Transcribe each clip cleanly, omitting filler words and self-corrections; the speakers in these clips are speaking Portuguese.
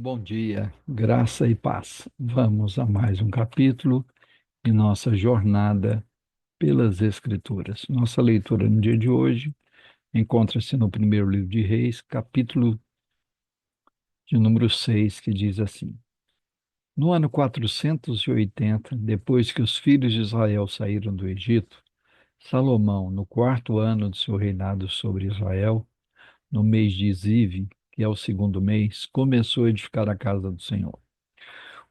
Bom dia, graça e paz. Vamos a mais um capítulo em nossa jornada pelas Escrituras. Nossa leitura no dia de hoje encontra-se no primeiro livro de Reis, capítulo de número 6, que diz assim: No ano 480, depois que os filhos de Israel saíram do Egito, Salomão, no quarto ano de seu reinado sobre Israel, no mês de Zive, que é o segundo mês, começou a edificar a casa do Senhor.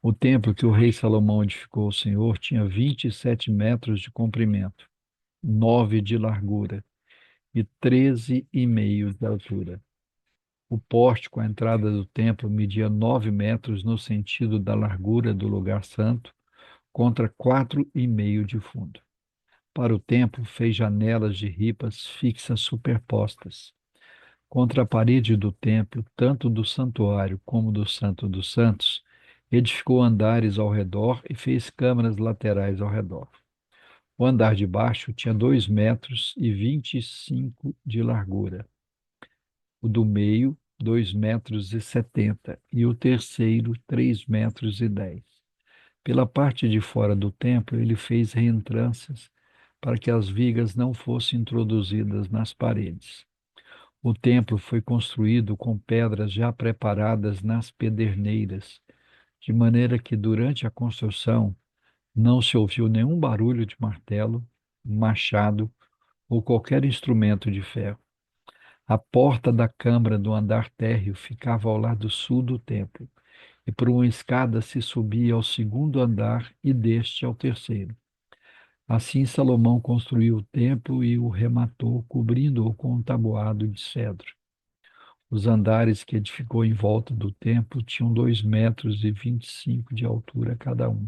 O templo que o rei Salomão edificou ao Senhor tinha 27 metros de comprimento, 9 de largura e 13,5 de altura. O pórtico, a entrada do templo, media 9 metros no sentido da largura do lugar santo, contra 4,5 de fundo. Para o templo, fez janelas de ripas fixas superpostas. Contra a parede do templo, tanto do santuário como do Santo dos Santos, edificou andares ao redor e fez câmaras laterais ao redor. O andar de baixo tinha 2,25 metros de largura, o do meio, 2,70 metros, e o terceiro, 3,10 metros. Pela parte de fora do templo, ele fez reentrâncias para que as vigas não fossem introduzidas nas paredes. O templo foi construído com pedras já preparadas nas pederneiras, de maneira que durante a construção não se ouviu nenhum barulho de martelo, machado ou qualquer instrumento de ferro. A porta da câmara do andar térreo ficava ao lado sul do templo, e por uma escada se subia ao segundo andar e deste ao terceiro. Assim Salomão construiu o templo e o rematou, cobrindo-o com um tabuado de cedro. Os andares que edificou em volta do templo tinham 2,25 metros de altura cada um.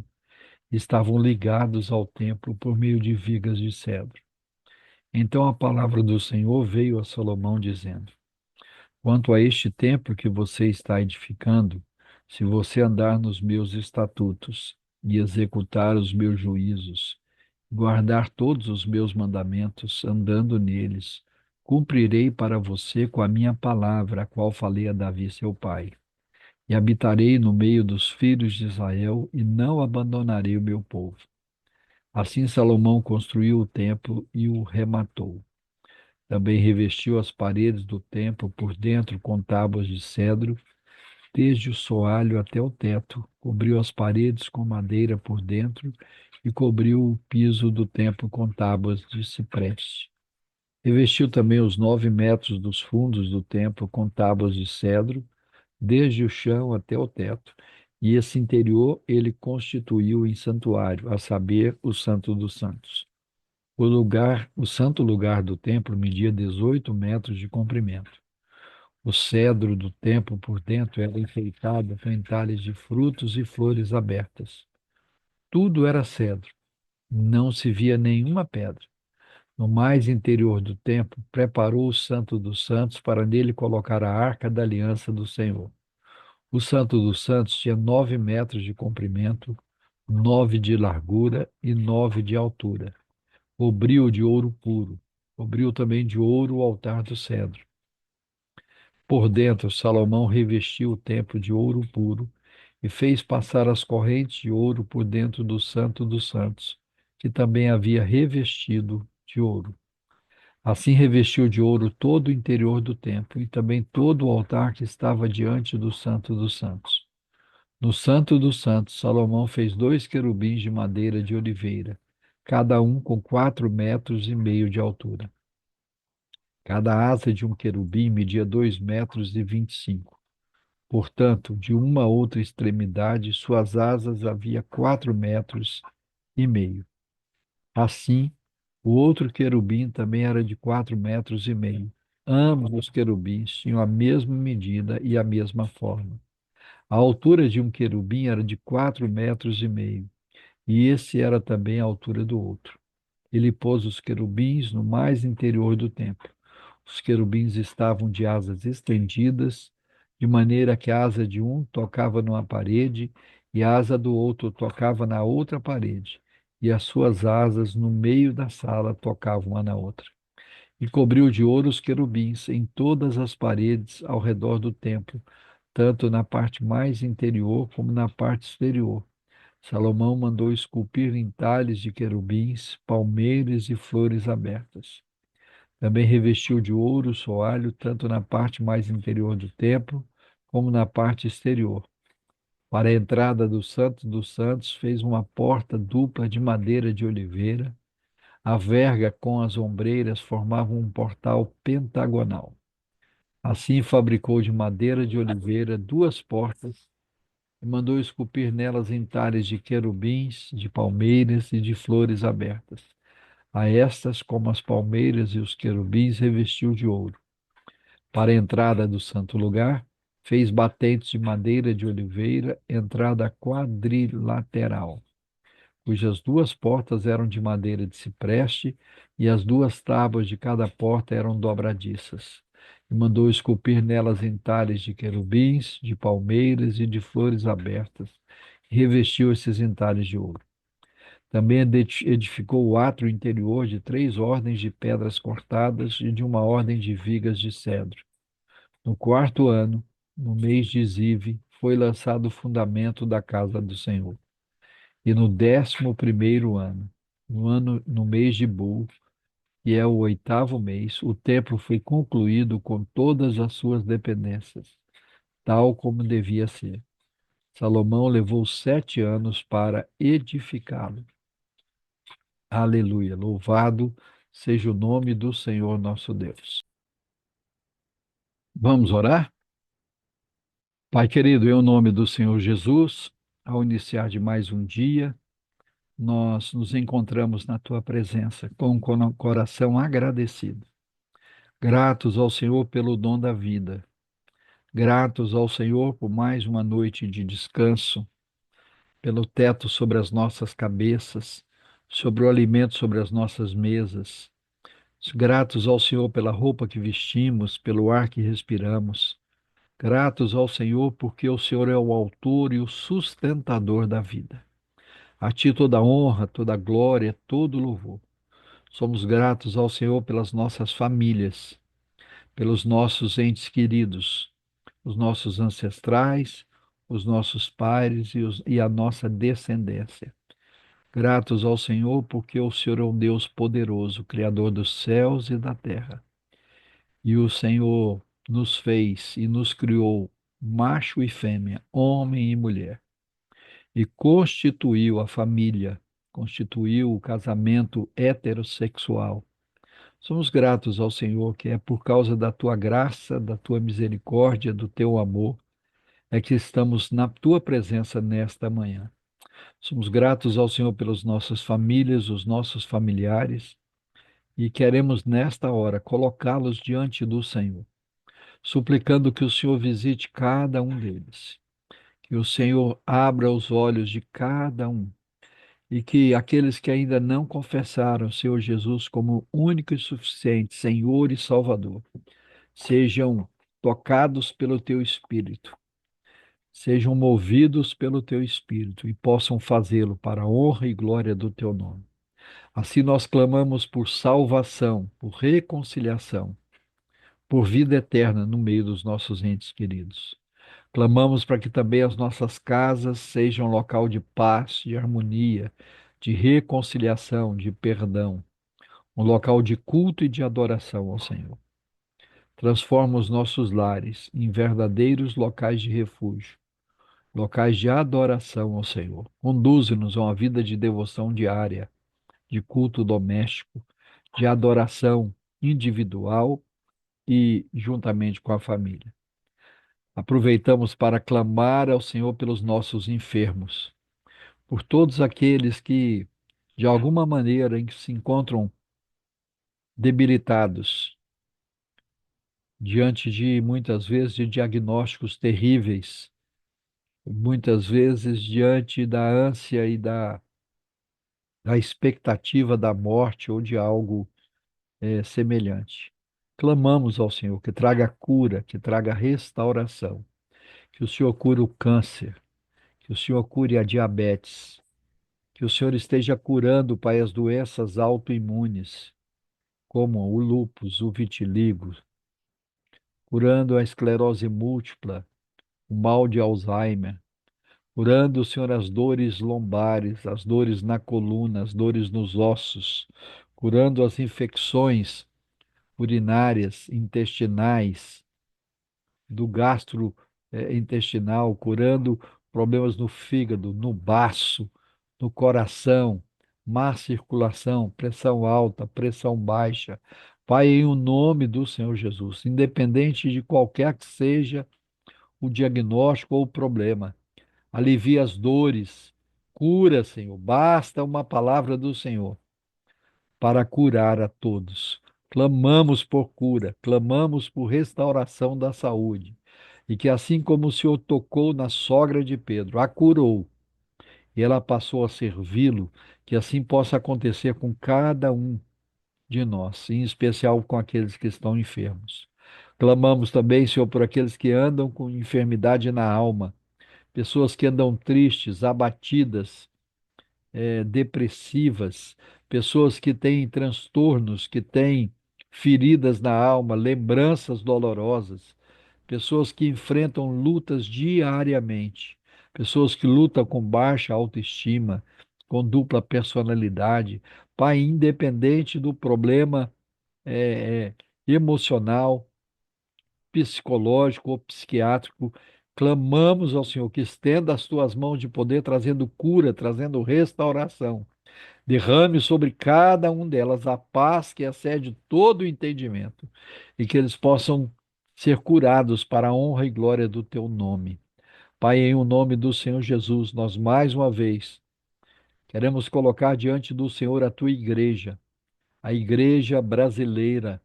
Estavam ligados ao templo por meio de vigas de cedro. Então a palavra do Senhor veio a Salomão dizendo: Quanto a este templo que você está edificando, se você andar nos meus estatutos e executar os meus juízos, guardar todos os meus mandamentos, andando neles, cumprirei para você com a minha palavra, a qual falei a Davi, seu pai. E habitarei no meio dos filhos de Israel e não abandonarei o meu povo. Assim Salomão construiu o templo e o rematou. Também revestiu as paredes do templo por dentro com tábuas de cedro, desde o soalho até o teto, cobriu as paredes com madeira por dentro e cobriu o piso do templo com tábuas de cipreste. Revestiu também os 9 metros dos fundos do templo com tábuas de cedro, desde o chão até o teto, e esse interior ele constituiu em santuário, a saber, o Santo dos Santos. O santo lugar do templo media 18 metros de comprimento. O cedro do templo por dentro era enfeitado com entalhes de frutos e flores abertas. Tudo era cedro, não se via nenhuma pedra. No mais interior do templo, preparou o Santo dos Santos para nele colocar a arca da aliança do Senhor. O Santo dos Santos tinha 9 metros de comprimento, 9 de largura e 9 de altura. Cobriu de ouro puro. Cobriu também de ouro o altar do cedro. Por dentro, Salomão revestiu o templo de ouro puro e fez passar as correntes de ouro por dentro do Santo dos Santos, que também havia revestido de ouro. Assim revestiu de ouro todo o interior do templo e também todo o altar que estava diante do Santo dos Santos. No Santo dos Santos, Salomão fez 2 querubins de madeira de oliveira, cada um com 4,5 metros de altura. Cada asa de um querubim media 2,25 metros. Portanto, de uma a outra extremidade, suas asas havia 4,5 metros. Assim, o outro querubim também era de 4,5 metros. Ambos os querubins tinham a mesma medida e a mesma forma. A altura de um querubim era de 4,5 metros, e esse era também a altura do outro. Ele pôs os querubins no mais interior do templo. Os querubins estavam de asas estendidas, de maneira que a asa de um tocava numa parede e a asa do outro tocava na outra parede, e as suas asas no meio da sala tocavam uma na outra. E cobriu de ouro os querubins em todas as paredes ao redor do templo, tanto na parte mais interior como na parte exterior. Salomão mandou esculpir entalhes de querubins, palmeiras e flores abertas. Também revestiu de ouro o soalho, tanto na parte mais interior do templo, como na parte exterior. Para a entrada do Santo dos Santos, fez uma porta dupla de madeira de oliveira. A verga com as ombreiras formavam um portal pentagonal. Assim fabricou de madeira de oliveira duas portas e mandou esculpir nelas entalhes de querubins, de palmeiras e de flores abertas. A estas, como as palmeiras e os querubins, revestiu de ouro. Para a entrada do santo lugar, fez batentes de madeira de oliveira, entrada quadrilateral, cujas duas portas eram de madeira de cipreste, e as duas tábuas de cada porta eram dobradiças. E mandou esculpir nelas entalhes de querubins, de palmeiras e de flores abertas, e revestiu esses entalhes de ouro. Também edificou o átrio interior de 3 ordens de pedras cortadas e de uma ordem de vigas de cedro. No quarto ano, no mês de Zive, foi lançado o fundamento da casa do Senhor. E no 11º ano, no mês de Bul, que é o 8º mês, o templo foi concluído com todas as suas dependências, tal como devia ser. Salomão levou 7 anos para edificá-lo. Aleluia! Louvado seja o nome do Senhor nosso Deus. Vamos orar? Pai querido, em nome do Senhor Jesus, ao iniciar de mais um dia, nós nos encontramos na tua presença com o coração agradecido. Gratos ao Senhor pelo dom da vida. Gratos ao Senhor por mais uma noite de descanso, pelo teto sobre as nossas cabeças, sobre o alimento sobre as nossas mesas. Gratos ao Senhor pela roupa que vestimos, pelo ar que respiramos. Gratos ao Senhor porque o Senhor é o autor e o sustentador da vida. A ti toda honra, toda glória, todo louvor. Somos gratos ao Senhor pelas nossas famílias, pelos nossos entes queridos, os nossos ancestrais, os nossos pais e a nossa descendência. Gratos ao Senhor porque o Senhor é um Deus poderoso, Criador dos céus e da terra. E o Senhor nos fez e nos criou macho e fêmea, homem e mulher, e constituiu a família, constituiu o casamento heterossexual. Somos gratos ao Senhor que é por causa da tua graça, da tua misericórdia, do teu amor, é que estamos na tua presença nesta manhã. Somos gratos ao Senhor pelas nossas famílias, os nossos familiares, e queremos nesta hora colocá-los diante do Senhor, suplicando que o Senhor visite cada um deles, que o Senhor abra os olhos de cada um e que aqueles que ainda não confessaram o Senhor Jesus como único e suficiente Senhor e Salvador sejam tocados pelo teu Espírito, sejam movidos pelo teu Espírito e possam fazê-lo para a honra e glória do teu nome. Assim nós clamamos por salvação, por reconciliação, por vida eterna no meio dos nossos entes queridos. Clamamos para que também as nossas casas sejam local de paz, de harmonia, de reconciliação, de perdão, um local de culto e de adoração ao Senhor. Transforma os nossos lares em verdadeiros locais de refúgio, locais de adoração ao Senhor. Conduze-nos a uma vida de devoção diária, de culto doméstico, de adoração individual e juntamente com a família. Aproveitamos para clamar ao Senhor pelos nossos enfermos, por todos aqueles que, de alguma maneira, se encontram debilitados diante de, muitas vezes, de diagnósticos terríveis, muitas vezes diante da ânsia e da expectativa da morte ou de algo semelhante. Clamamos ao Senhor que traga cura, que traga restauração, que o Senhor cure o câncer, que o Senhor cure a diabetes, que o Senhor esteja curando, Pai, as doenças autoimunes, como o lúpus, o vitiligo, curando a esclerose múltipla, o mal de Alzheimer, curando, Senhor, as dores lombares, as dores na coluna, as dores nos ossos, curando as infecções urinárias, intestinais, do gastro intestinal, curando problemas no fígado, no baço, no coração, má circulação, pressão alta, pressão baixa. Pai, em o nome do Senhor Jesus, independente de qualquer que seja o diagnóstico ou o problema, alivia as dores, cura, Senhor. Basta uma palavra do Senhor para curar a todos. Clamamos por cura, clamamos por restauração da saúde. E que assim como o Senhor tocou na sogra de Pedro, a curou, e ela passou a servi-lo, que assim possa acontecer com cada um de nós, em especial com aqueles que estão enfermos. Clamamos também, Senhor, por aqueles que andam com enfermidade na alma, pessoas que andam tristes, abatidas, depressivas, pessoas que têm transtornos, que têm feridas na alma, lembranças dolorosas, pessoas que enfrentam lutas diariamente, pessoas que lutam com baixa autoestima, com dupla personalidade. Pai, independente do problema emocional, psicológico ou psiquiátrico, clamamos ao Senhor que estenda as tuas mãos de poder, trazendo cura, trazendo restauração. Derrame sobre cada um delas a paz que excede todo o entendimento e que eles possam ser curados para a honra e glória do teu nome. Pai, em o nome do Senhor Jesus, nós mais uma vez queremos colocar diante do Senhor a tua igreja, a igreja brasileira,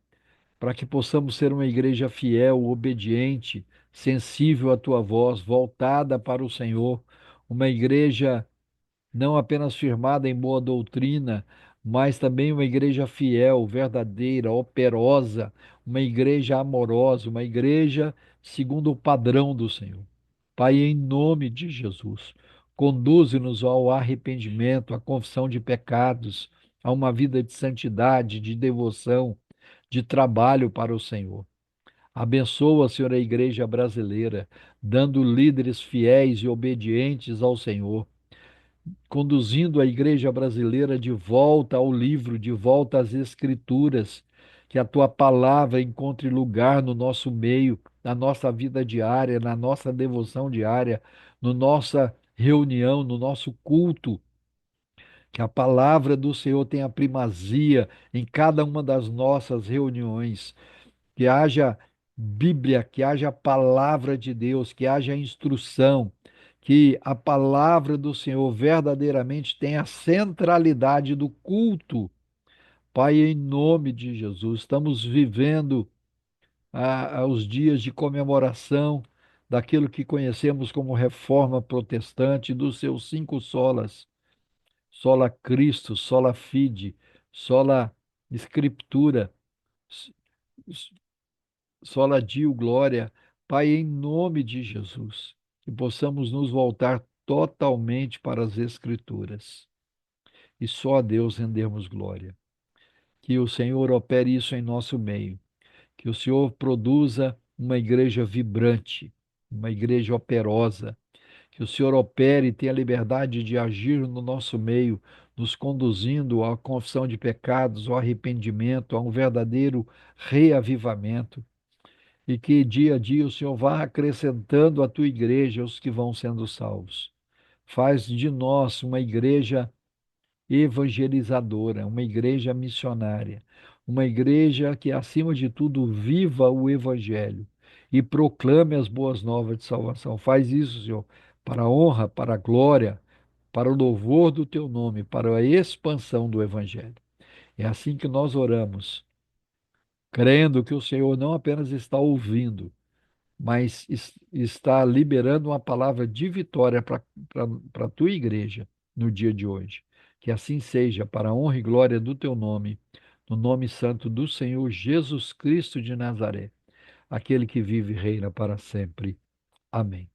para que possamos ser uma igreja fiel, obediente, sensível à tua voz, voltada para o Senhor, uma igreja não apenas firmada em boa doutrina, mas também uma igreja fiel, verdadeira, operosa, uma igreja amorosa, uma igreja segundo o padrão do Senhor. Pai, em nome de Jesus, conduze-nos ao arrependimento, à confissão de pecados, a uma vida de santidade, de devoção, de trabalho para o Senhor. Abençoa, Senhor, a igreja brasileira, dando líderes fiéis e obedientes ao Senhor, conduzindo a igreja brasileira de volta ao livro, de volta às Escrituras, que a tua palavra encontre lugar no nosso meio, na nossa vida diária, na nossa devoção diária, na nossa reunião, no nosso culto, que a palavra do Senhor tenha primazia em cada uma das nossas reuniões, que haja Bíblia, que haja palavra de Deus, que haja instrução, que a palavra do Senhor verdadeiramente tenha a centralidade do culto. Pai, em nome de Jesus, estamos vivendo os dias de comemoração daquilo que conhecemos como Reforma Protestante, dos seus cinco solas: sola Cristo, sola fide, sola Scriptura, sola Dio glória. Pai, em nome de Jesus, que possamos nos voltar totalmente para as Escrituras e só a Deus rendermos glória. Que o Senhor opere isso em nosso meio, que o Senhor produza uma igreja vibrante, uma igreja operosa, que o Senhor opere e tenha liberdade de agir no nosso meio, nos conduzindo à confissão de pecados, ao arrependimento, a um verdadeiro reavivamento, e que dia a dia o Senhor vá acrescentando à tua igreja os que vão sendo salvos. Faz de nós uma igreja evangelizadora, uma igreja missionária, uma igreja que, acima de tudo, viva o evangelho e proclame as boas novas de salvação. Faz isso, Senhor, para a honra, para a glória, para o louvor do teu nome, para a expansão do evangelho. É assim que nós oramos, crendo que o Senhor não apenas está ouvindo, mas está liberando uma palavra de vitória para a tua igreja no dia de hoje. Que assim seja, para a honra e glória do teu nome, no nome santo do Senhor Jesus Cristo de Nazaré, aquele que vive e reina para sempre. Amém.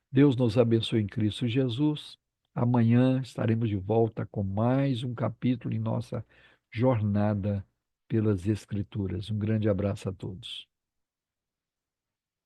Deus nos abençoe em Cristo Jesus. Amanhã estaremos de volta com mais um capítulo em nossa jornada pelas Escrituras. Um grande abraço a todos.